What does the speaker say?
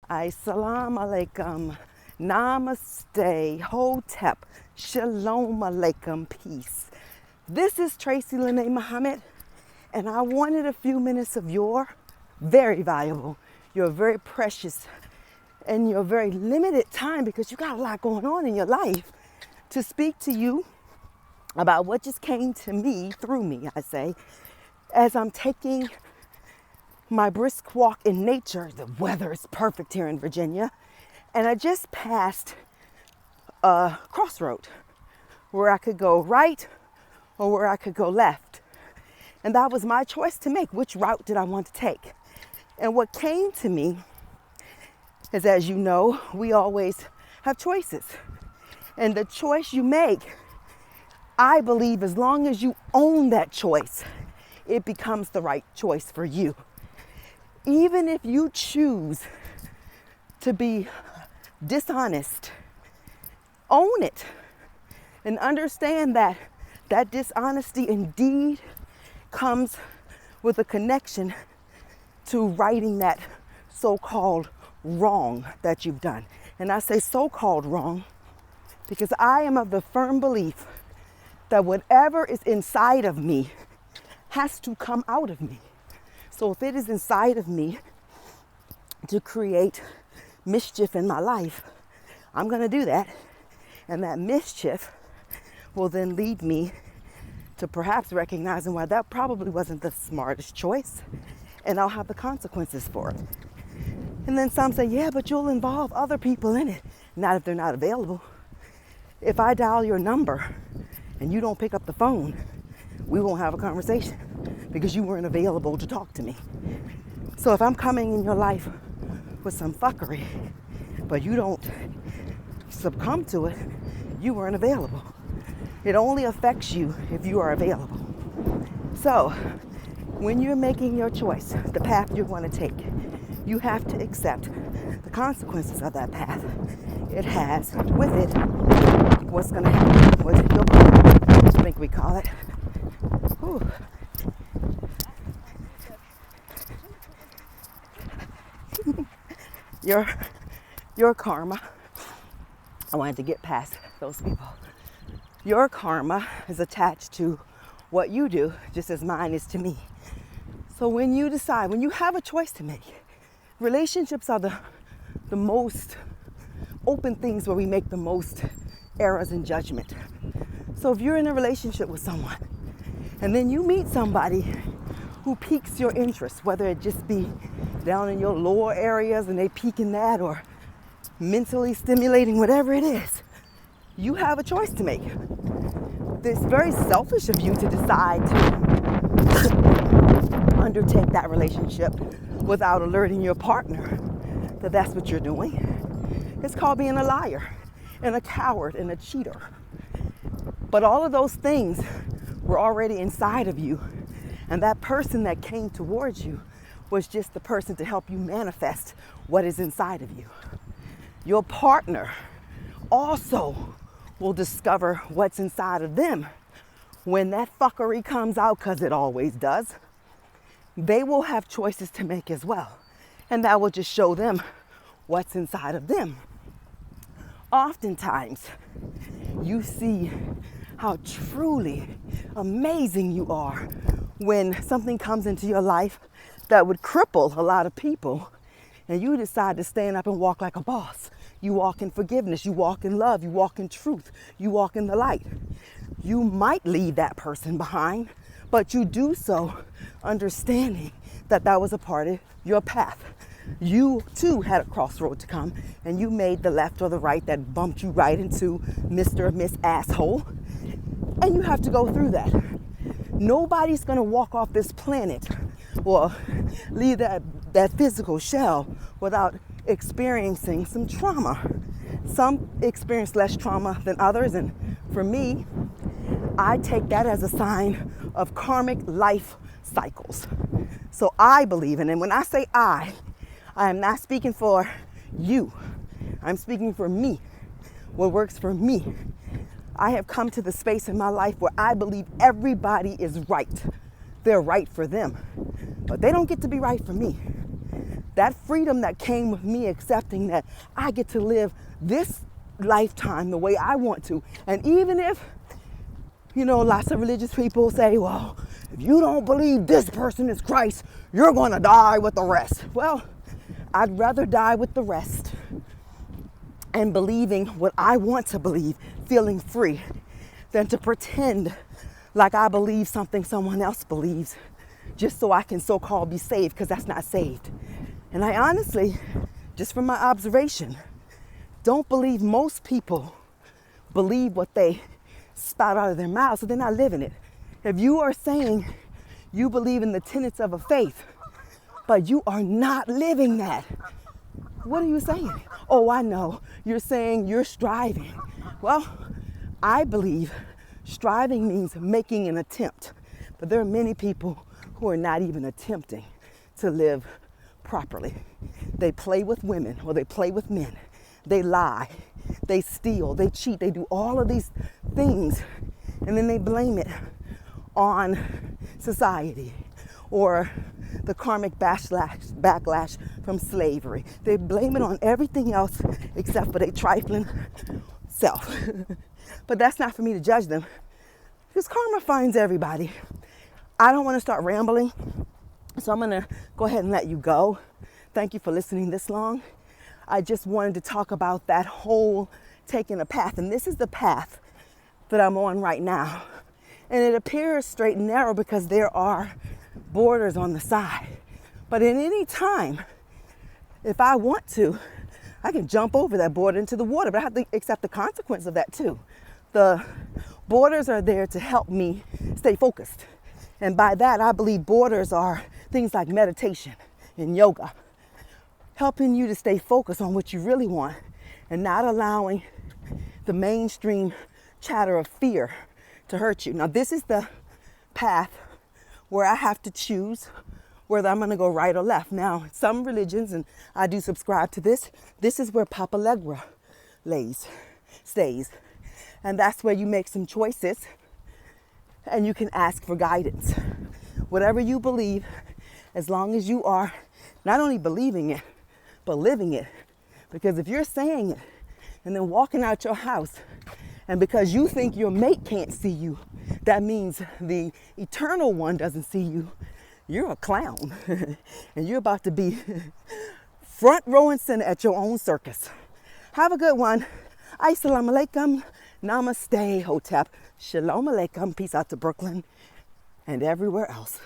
Assalamu alaikum, namaste, hotep, shalom alaikum, peace. This is Tracy Lene Muhammad, and I wanted a few minutes of your very valuable, your very precious, and your very limited time, because you got a lot going on in your life, to speak to you about what just came to me, through me, I say, as I'm taking my brisk walk in nature. The weather is perfect here in Virginia. And I just passed a crossroad where I could go right or where I could go left. And that was my choice to make. Which route did I want to take? And what came to me is, as you know, we always have choices. And the choice you make, I believe, as long as you own that choice, it becomes the right choice for you. Even if you choose to be dishonest, own it and understand that that dishonesty indeed comes with a connection to righting that so-called wrong that you've done. And I say so-called wrong because I am of the firm belief that whatever is inside of me has to come out of me. So if it is inside of me to create mischief in my life, I'm going to do that. And that mischief will then lead me to perhaps recognizing why that probably wasn't the smartest choice. And I'll have the consequences for it. And then some say, yeah, but you'll involve other people in it. Not if they're not available. If I dial your number and you don't pick up the phone, we won't have a conversation because you weren't available to talk to me. So if I'm coming in your life with some fuckery, but you don't succumb to it, you weren't available. It only affects you if you are available. So when you're making your choice, the path you're going to take, you have to accept the consequences of that path. It has with it what's going to happen with your path, I think we call it. Whew. Your karma, I wanted to get past those people. Your karma is attached to what you do, just as mine is to me. So when you decide, when you have a choice to make, relationships are the most open things where we make the most errors in judgment. So if you're in a relationship with someone and then you meet somebody who piques your interest, whether it just be down in your lower areas and they peak in that, or mentally stimulating, whatever it is, you have a choice to make. It's very selfish of you to decide to undertake that relationship without alerting your partner that that's what you're doing. It's called being a liar and a coward and a cheater. But all of those things were already inside of you, and that person that came towards you was just the person to help you manifest what is inside of you. Your partner also will discover what's inside of them when that fuckery comes out, because it always does. They will have choices to make as well, and that will just show them what's inside of them. Oftentimes, you see how truly amazing you are when something comes into your life that would cripple a lot of people, and you decide to stand up and walk like a boss. You walk in forgiveness, you walk in love, you walk in truth, you walk in the light. You might leave that person behind, but you do so understanding that that was a part of your path. You too had a crossroad to come, and you made the left or the right that bumped you right into Mr. or Miss Asshole, and you have to go through that. Nobody's gonna walk off this planet or leave that physical shell without experiencing some trauma. Some experience less trauma than others, and for me, I take that as a sign of karmic life cycles. So I believe in it. And when I say I am not speaking for you. I'm speaking for me, what works for me. I have come to the space in my life where I believe everybody is right. They're right for them, but they don't get to be right for me. That freedom that came with me accepting that I get to live this lifetime the way I want to. And even if, lots of religious people say, well, if you don't believe this person is Christ, you're going to die with the rest. Well, I'd rather die with the rest and believing what I want to believe, feeling free, than to pretend like I believe something someone else believes just so I can so-called be saved, because that's not saved. And I honestly, just from my observation, don't believe most people believe what they spout out of their mouths, so they're not living it. If you are saying you believe in the tenets of a faith, but you are not living that, what are you saying? Oh, I know. You're saying you're striving. Well, I believe striving means making an attempt. But there are many people who are not even attempting to live properly. They play with women or they play with men. They lie, they steal, they cheat, they do all of these things, and then they blame it on society or the karmic backlash from slavery. They blame it on everything else except for their trifling self. But that's not for me to judge them, because karma finds everybody. I don't want to start rambling, so I'm going to go ahead and let you go. Thank you for listening this long. I just wanted to talk about that whole taking a path, and this is the path that I'm on right now. And it appears straight and narrow because there are borders on the side. But at any time, if I want to, I can jump over that border into the water, but I have to accept the consequence of that too. The borders are there to help me stay focused. And by that, I believe borders are things like meditation and yoga, helping you to stay focused on what you really want and not allowing the mainstream chatter of fear to hurt you. Now, this is the path where I have to choose whether I'm going to go right or left. Now, some religions, and I do subscribe to this is where Papa Legba stays. And that's where you make some choices and you can ask for guidance. Whatever you believe, as long as you are not only believing it, but living it. Because if you're saying it and then walking out your house, and because you think your mate can't see you, that means the eternal one doesn't see you, you're a clown. And you're about to be front row and center at your own circus. Have a good one. Assalamu alaikum. Namaste, Hotep. Shalom alaikum. Peace out to Brooklyn and everywhere else.